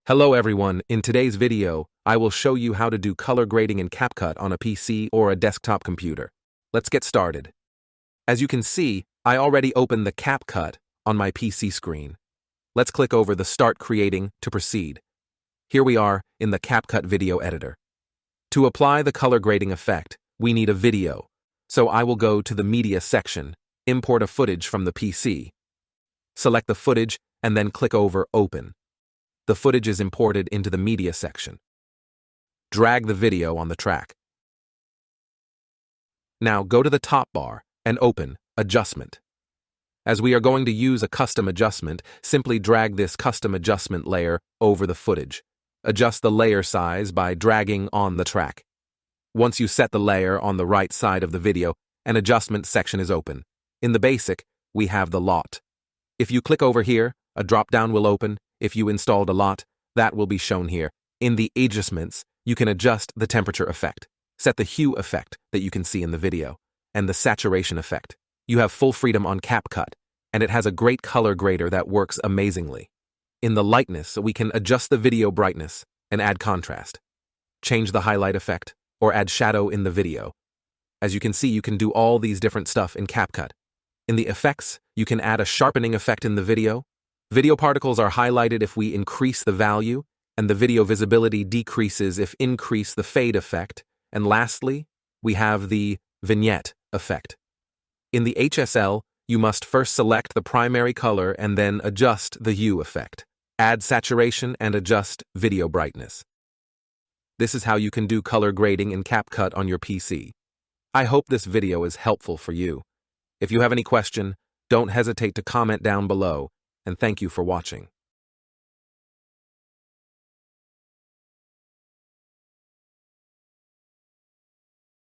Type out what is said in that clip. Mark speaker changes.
Speaker 1: Hello everyone, in today's video, I will show you how to do color grading in Capcut on a PC or a desktop computer. Let's get started. As you can see, I already opened the Capcut on my PC screen. Let's click over the Start Creating to proceed. Here we are in the Capcut video editor. To apply the color grading effect, we need a video, so I will go to the Media section, import a footage from the PC. Select the footage and then click over Open. The footage is imported into the Media section. Drag the video on the track. Now go to the top bar and open Adjustment. As we are going to use a custom adjustment, simply drag this custom adjustment layer over the footage. Adjust the layer size by dragging on the track. Once you set the layer on the right side of the video, an adjustment section is open. In the basic, we have the lot. If you click over here, a drop-down will open. If you installed a lot, that will be shown here. In the adjustments, you can adjust the temperature effect, set the hue effect that you can see in the video, and the saturation effect. You have full freedom on Capcut, and it has a great color grader that works amazingly. In the lightness, we can adjust the video brightness and add contrast, change the highlight effect, or add shadow in the video. As you can see, you can do all these different stuff in Capcut. In the effects, you can add a sharpening effect in the video. Video particles are highlighted if we increase the value, and the video visibility decreases if increase the fade effect. And lastly, we have the vignette effect. In the HSL, you must first select the primary color and then adjust the hue effect. Add saturation and adjust video brightness. This is how you can do color grading in Capcut on your PC. I hope this video is helpful for you. If you have any question, don't hesitate to comment down below, and thank you for watching.